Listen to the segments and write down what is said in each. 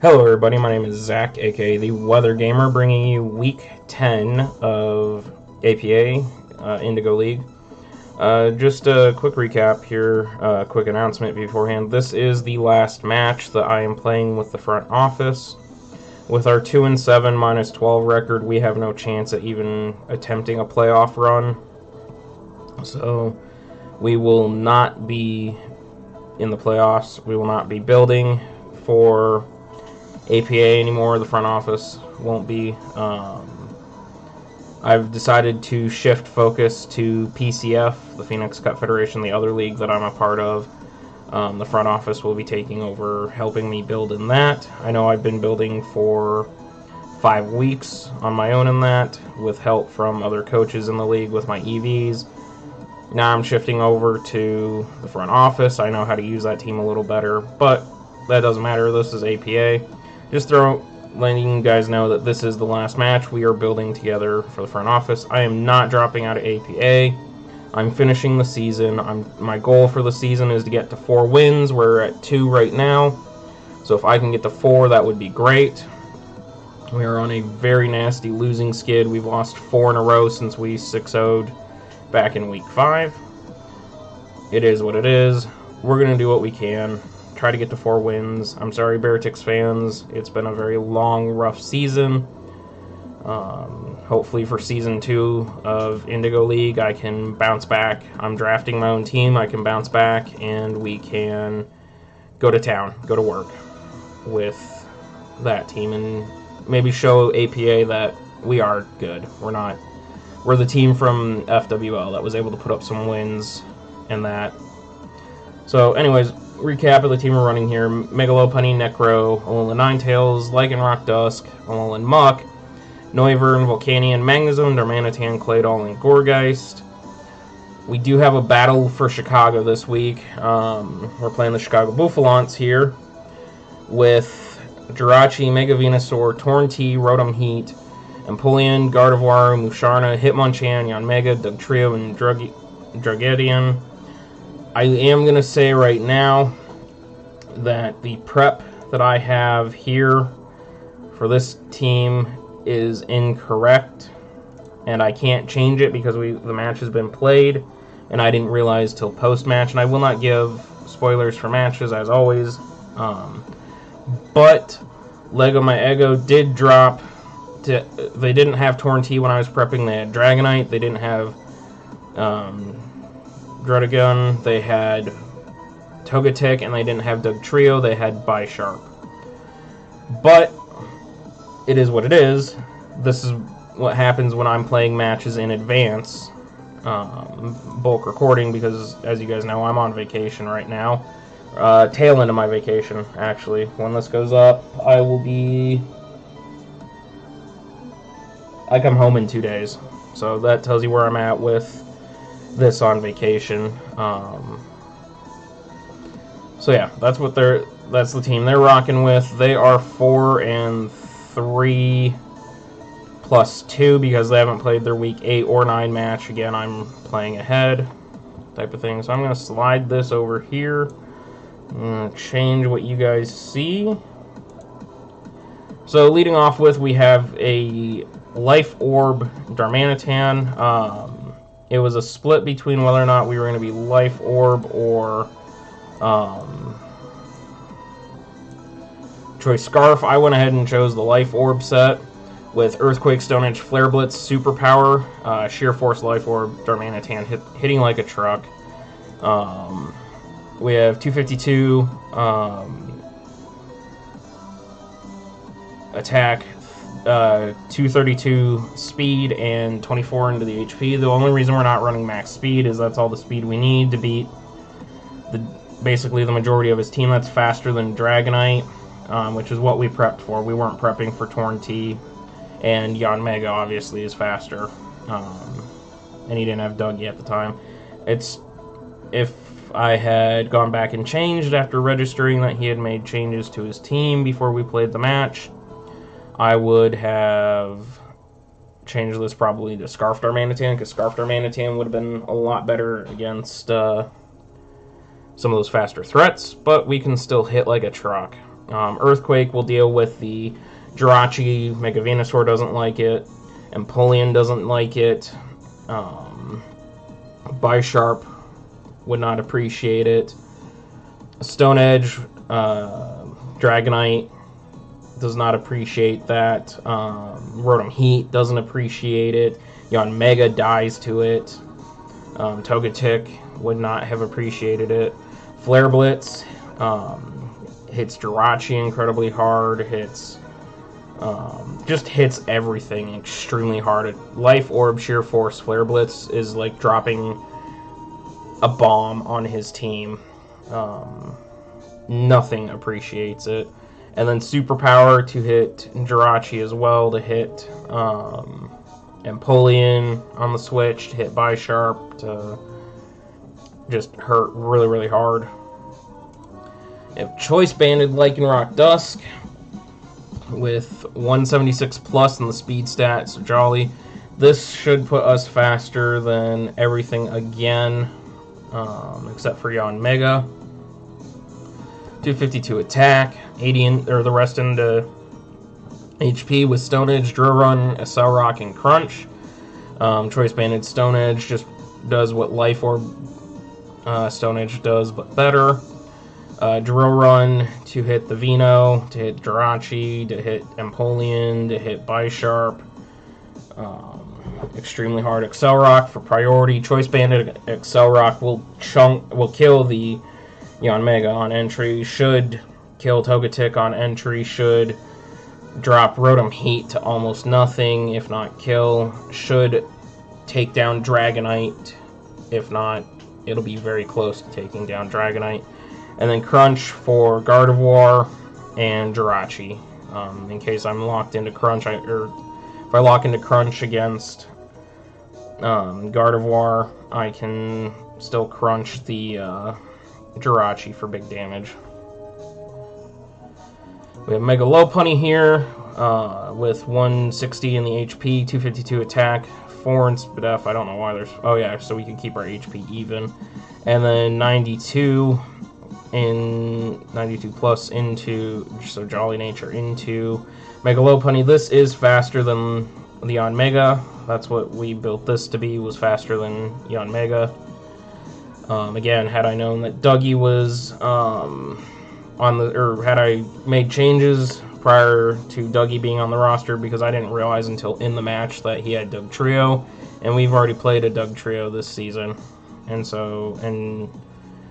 Hello everybody, my name is Zach, aka the Weather Gamer, bringing you week 10 of APA, Indigo League. Just a quick recap here, quick announcement beforehand. This is the last match that I am playing with the front office. With our 2-7 -12 record, we have no chance at even attempting a playoff run. So we will not be in the playoffs. We will not be building for APA anymore. The front office won't be. I've decided to shift focus to PCF, the Phoenix Cup Federation, the other league that I'm a part of. The front office will be taking over, helping me build in that. I know I've been building for 5 weeks on my own in that, with help from other coaches in the league with my EVs. Now I'm shifting over to the front office. I know how to use that team a little better, but that doesn't matter. This is APA. Just letting you guys know that this is the last match. We are building together for the front office. I am not dropping out of APA. I'm finishing the season. My goal for the season is to get to 4 wins. We're at 2 right now. So if I can get to 4, that would be great. We are on a very nasty losing skid. We've lost 4 in a row since we 6-0'd back in week 5. It is what it is. We're going to do what we can. Try to get to 4 wins. I'm sorry, Beartics fans. It's been a very long, rough season. Hopefully for Season 2 of Indigo League, I can bounce back. I'm drafting my own team. I can bounce back, and we can go to town, go to work with that team, and maybe show APA that we are good. We're the team from FWL that was able to put up some wins and that. So anyways, recap of the team we're running here: Megalopunny, Necro, Alolan Ninetales, Lycanroc Dusk, Alolan Muck, Noivern, Volcanion, Magnezone, Darmanitan, Claydol, and Gourgeist. We do have a battle for Chicago this week. We're playing the Chicago Bouffalants here with Jirachi, Mega Venusaur, Torntea, Rotom Heat, Empoleon, Gardevoir, Musharna, Hitmonchan, Yanmega, Dugtrio, and Dragedian. I am going to say right now that the prep that I have here for this team is incorrect, and I can't change it because the match has been played, and I didn't realize till post-match, and I will not give spoilers for matches, as always. But Lego My Ego did drop. They didn't have Torntea when I was prepping. They had Dragonite. They didn't have Druddigon, they had Togetic, and they didn't have Dugtrio. They had Bisharp. But it is what it is. This is what happens when I'm playing matches in advance. Bulk recording, because as you guys know, I'm on vacation right now. Tail end of my vacation, actually. When this goes up, I come home in 2 days. So that tells you where I'm at with this on vacation. So yeah, that's the team they're rocking with. They are 4-3 plus 2 because they haven't played their week 8 or 9 match. Again, I'm playing ahead type of thing. So I'm going to slide this over here and change what you guys see. So leading off with, we have a Life Orb Darmanitan. It was a split between whether or not we were going to be Life Orb or Choice Scarf. I went ahead and chose the Life Orb set with Earthquake, Stone Edge, Flare Blitz, Superpower, Sheer Force, Life Orb, Darmanitan hitting like a truck. We have 252 attack, 232 speed, and 24 into the HP. The only reason we're not running max speed is that's all the speed we need to beat basically the majority of his team. That's faster than Dragonite, which is what we prepped for. We weren't prepping for Torntea, and Yanmega obviously is faster, and he didn't have Dougie at the time. If I had gone back and changed after registering that he had made changes to his team before we played the match, I would have changed this probably to Scarf Darmanitan, because Scarf Darmanitan would have been a lot better against some of those faster threats, but we can still hit like a truck. Earthquake will deal with the Jirachi. Mega Venusaur doesn't like it. Empoleon doesn't like it. Bisharp would not appreciate it. Stone Edge, Dragonite does not appreciate that. Rotom Heat doesn't appreciate it. Yanmega dies to it. Togetic would not have appreciated it. Flare Blitz hits Jirachi incredibly hard. Just hits everything extremely hard. Life Orb, Sheer Force, Flare Blitz is like dropping a bomb on his team. Nothing appreciates it. And then Superpower to hit Jirachi as well, to hit Empoleon on the switch, to hit Bisharp, to just hurt really, really hard. We have Choice Banded Lycanroc Dusk with 176 plus in the speed stat, so jolly. This should put us faster than everything again, except for Yanmega. 252 attack, 80 or the rest into HP with Stone Edge, Drill Run, Accel Rock, and Crunch. Choice Banded Stone Edge just does what Life Orb Stone Edge does, but better. Drill Run to hit the Veno, to hit Jirachi, to hit Empoleon, to hit Bisharp. Extremely hard. Accel Rock for priority. Choice Banded Accel Rock will kill the Yanmega on entry, should kill Togetic on entry, should drop Rotom Heat to almost nothing, if not kill, should take down Dragonite, if not, it'll be very close to taking down Dragonite. And then Crunch for Gardevoir and Jirachi. In case I'm locked into Crunch, or if I lock into Crunch against Gardevoir, I can still Crunch the Jirachi for big damage. We have Mega Lopunny here with 160 in the HP, 252 attack, 4 in Spadef. I don't know why there's... Oh yeah, so we can keep our HP even. And then 92 plus into... So Jolly Nature into Mega Lopunny. This is faster than the Yanmega. That's what we built this to be, was faster than Yanmega. Again, had I known that Dougie was had I made changes prior to Dougie being on the roster, because I didn't realize until in the match that he had Doug Trio, and we've already played a Doug Trio this season, and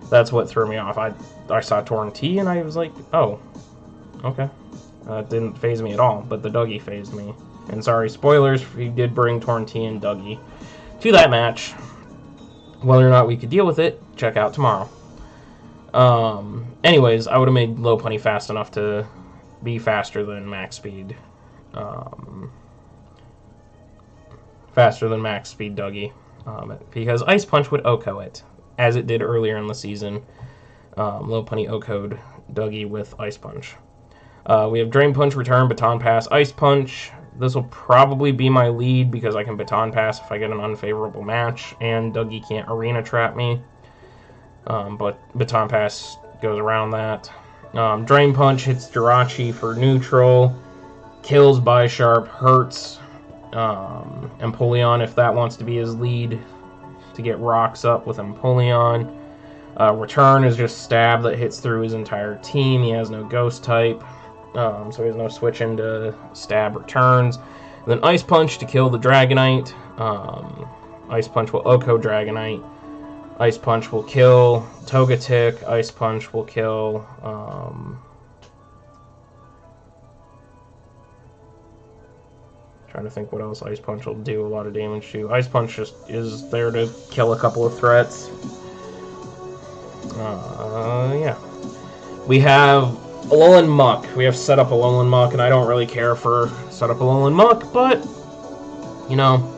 that's what threw me off. I saw Torn T and I was like, oh, okay. It didn't phase me at all, but the Dougie phased me. And sorry, spoilers, he did bring Torn T and Dougie to that match. Whether or not we could deal with it, check out tomorrow. Anyways, I would have made Lopunny fast enough to be faster than max speed. Faster than max speed Dougie. Because Ice Punch would OHKO it, as it did earlier in the season. Lopunny OHKO'd Dougie with Ice Punch. We have Drain Punch, Return, Baton Pass, Ice Punch. This will probably be my lead because I can Baton Pass if I get an unfavorable match, and Dougie can't Arena Trap me. But Baton Pass goes around that. Drain Punch hits Jirachi for neutral, kills Bisharp, hurts Empoleon if that wants to be his lead, to get rocks up with Empoleon. Return is just stab that hits through his entire team. He has no ghost type. So he has no switch into stab returns. And then Ice Punch to kill the Dragonite. Ice Punch will OHKO Dragonite. Ice Punch will kill Togetic. Ice Punch will kill... trying to think what else Ice Punch will do a lot of damage to. Ice Punch just is there to kill a couple of threats. Yeah. We have Alolan Muck. We have set up Alolan Muck, and I don't really care for set up Alolan Muck, but, you know,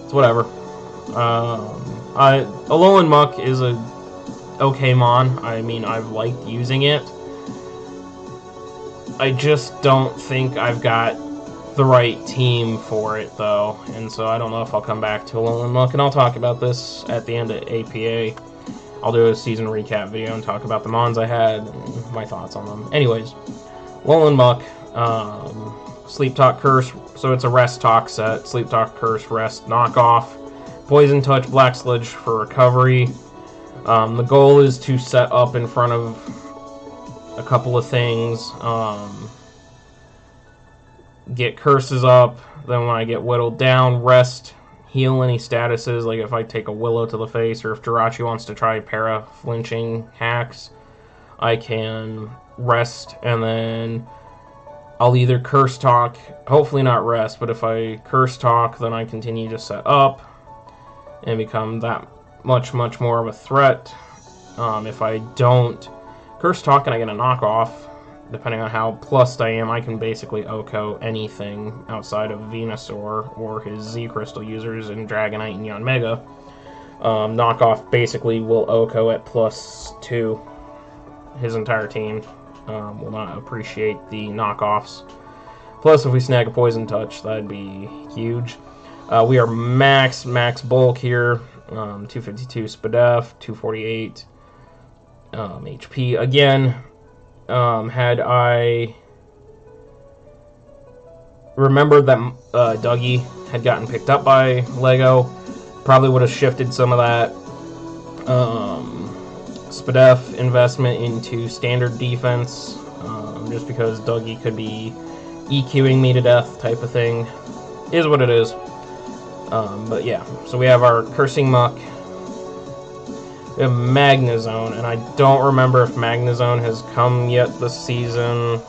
it's whatever. Alolan Muck is a okay mon. I mean, I've liked using it. I just don't think I've got the right team for it, though, and so I don't know if I'll come back to Alolan Muck, and I'll talk about this at the end of APA. I'll do a season recap video and talk about the mons I had and my thoughts on them. Anyways, Woolen Muck, Sleep Talk Curse, so it's a Rest Talk set. Sleep Talk Curse, Rest, Knockoff. Poison Touch, Black Sludge for recovery. The goal is to set up in front of a couple of things. Get curses up, then when I get whittled down, rest, heal any statuses, like if I take a Willow to the face, or if Jirachi wants to try para-flinching hacks, I can rest, and then I'll either Curse Talk, hopefully not rest, but if I Curse Talk, then I continue to set up, and become that much more of a threat. If I don't Curse Talk and I get a knockoff, depending on how plussed I am, I can basically OHKO anything outside of Venusaur or his Z Crystal users in Dragonite and Yanmega. Knockoff basically will OHKO at +2. His entire team will not appreciate the knockoffs. Plus, if we snag a Poison Touch, that'd be huge. We are max bulk here. 252 Spadef, 248 HP. Again, had I remembered that Dougie had gotten picked up by Lego, probably would have shifted some of that Spadef investment into standard defense, just because Dougie could be EQing me to death type of thing. Is what it is. But yeah, so we have our Cursing Muck. We have Magnezone, and I don't remember if Magnezone has come yet this season.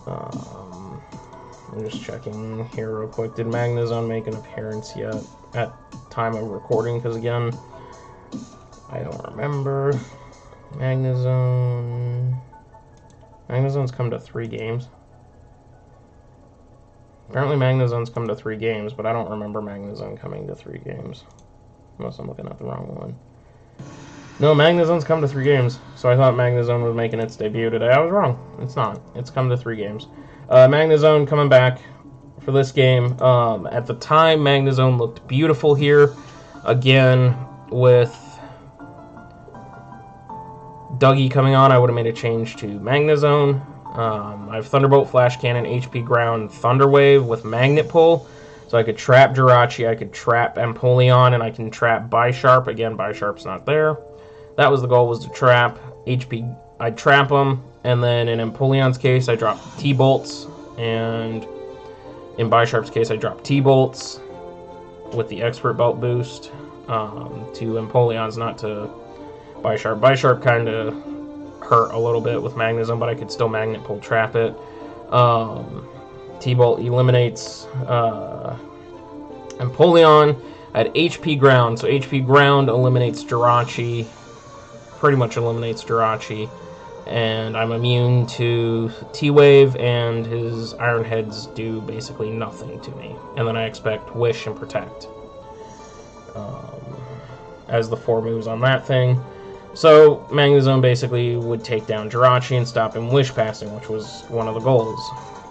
I'm just checking here real quick. Did Magnezone make an appearance yet at time of recording? Because again, I don't remember. Magnezone's come to 3 games. Apparently Magnezone's come to 3 games, but I don't remember Magnezone coming to 3 games. Unless I'm looking at the wrong one. No, Magnezone's come to 3 games. So I thought Magnezone was making its debut today. I was wrong. It's not. It's come to 3 games. Magnezone coming back for this game. At the time, Magnezone looked beautiful here. Again, with Dougie coming on, I would have made a change to Magnezone. I have Thunderbolt, Flash Cannon, HP Ground, Thunder Wave with Magnet Pull. So I could trap Jirachi, I could trap Empoleon, and I can trap Bisharp. Again, Bisharp's not there. That was the goal, was to trap HP. I'd trap him, and then in Empoleon's case, I drop T-Bolts, and in Bisharp's case, I drop T-Bolts with the Expert Belt boost to Empoleon's, not to Bisharp. Bisharp kind of hurt a little bit with Magnezone, but I could still Magnet Pull trap it. T-Bolt eliminates Empoleon at HP Ground. So HP Ground eliminates Jirachi, pretty much eliminates Jirachi. And I'm immune to T-Wave, and his Iron Heads do basically nothing to me. And then I expect Wish and Protect as the 4 moves on that thing. So Magnezone basically would take down Jirachi and stop him Wish Passing, which was one of the goals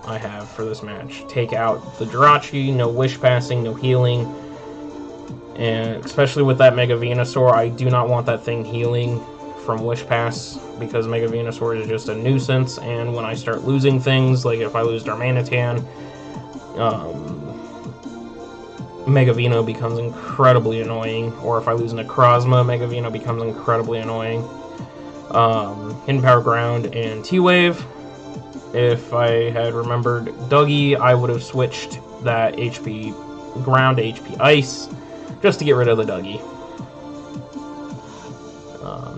I have for this match. Take out the Jirachi, no Wish Passing, no healing. And especially with that Mega Venusaur, I do not want that thing healing from Wish Pass, because Mega Venusaur is just a nuisance, and when I start losing things, like if I lose Darmanitan, Mega Veno becomes incredibly annoying, or if I lose Necrozma, Mega Veno becomes incredibly annoying. Hidden Power Ground and T-Wave. If I had remembered Dougie, I would have switched that HP Ground to HP Ice, just to get rid of the Dougie.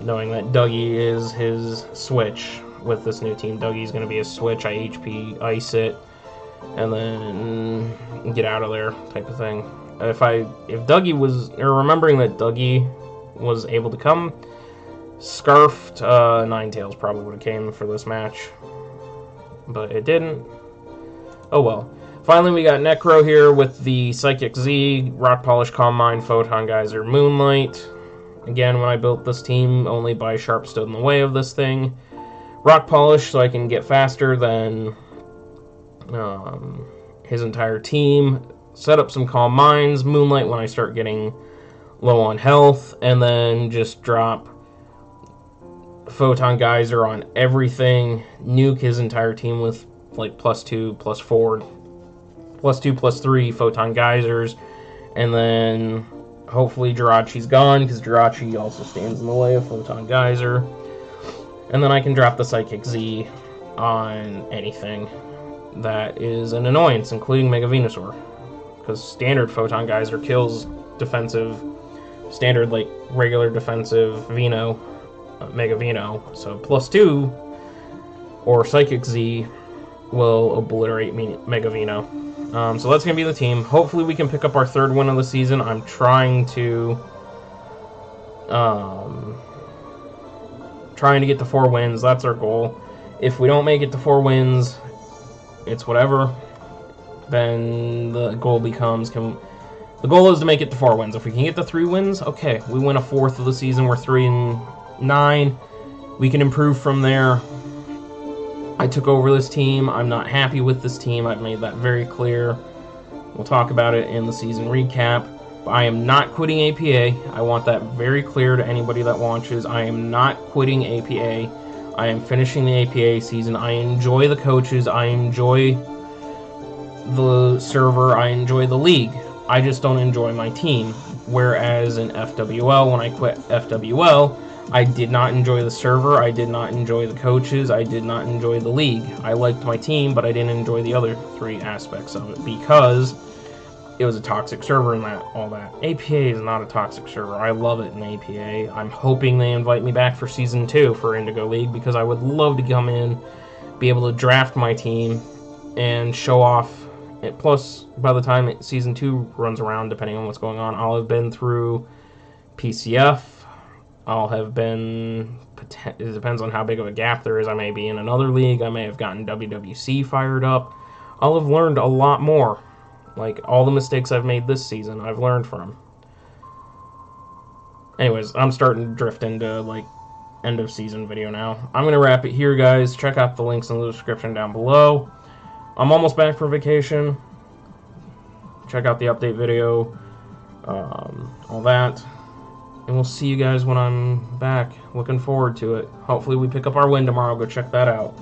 Knowing that Dougie is his switch with this new team. Dougie's going to be a switch. I HP Ice it, and then get out of there type of thing. If Dougie was, or remembering that Dougie was able to come, Scarfed Ninetales probably would have came for this match, but it didn't. Oh well. Finally, we got Necro here with the Psychic Z, Rock Polish, Calm Mind, Photon Geyser, Moonlight. Again, when I built this team, only Bisharp stood in the way of this thing. Rock Polish, so I can get faster than his entire team. Set up some Calm Minds. Moonlight when I start getting low on health. And then just drop Photon Geyser on everything. Nuke his entire team with like +2, +4, +2, +3 Photon Geysers. And then hopefully Jirachi's gone, because Jirachi also stands in the way of Photon Geyser. And then I can drop the Psychic Z on anything that is an annoyance, including Mega Venusaur. Because standard Photon Geyser kills defensive, standard like regular defensive Mega Veno. So +2 or Psychic Z will obliterate Mega Veno. So that's going to be the team. Hopefully we can pick up our 3rd win of the season. I'm trying to get to 4 wins. That's our goal. If we don't make it to 4 wins, it's whatever. Then the goal becomes, the goal is to make it to 4 wins. If we can get to 3 wins, okay, we win a 4th of the season. We're 3-9. We can improve from there. I took over this team. I'm not happy with this team. I've made that very clear. We'll talk about it in the season recap. But I am not quitting APA. I want that very clear to anybody that watches. I am not quitting APA. I am finishing the APA season. I enjoy the coaches. I enjoy the server. I enjoy the league. I just don't enjoy my team. Whereas in FWL, when I quit FWL, I did not enjoy the server, I did not enjoy the coaches, I did not enjoy the league. I liked my team, but I didn't enjoy the other 3 aspects of it because it was a toxic server and all that. APA is not a toxic server. I love it in APA. I'm hoping they invite me back for Season 2 for Indigo League, because I would love to come in, be able to draft my team, and show off it. Plus, by the time Season 2 runs around, depending on what's going on, I'll have been through PCF, I'll have been, it depends on how big of a gap there is, I may be in another league, I may have gotten WWC fired up. I'll have learned a lot more. Like, all the mistakes I've made this season, I've learned from. Anyways, I'm starting to drift into, like, end of season video now. I'm going to wrap it here, guys. Check out the links in the description down below. I'm almost back from vacation. Check out the update video. All that. And we'll see you guys when I'm back. Looking forward to it. Hopefully we pick up our win tomorrow. Go check that out.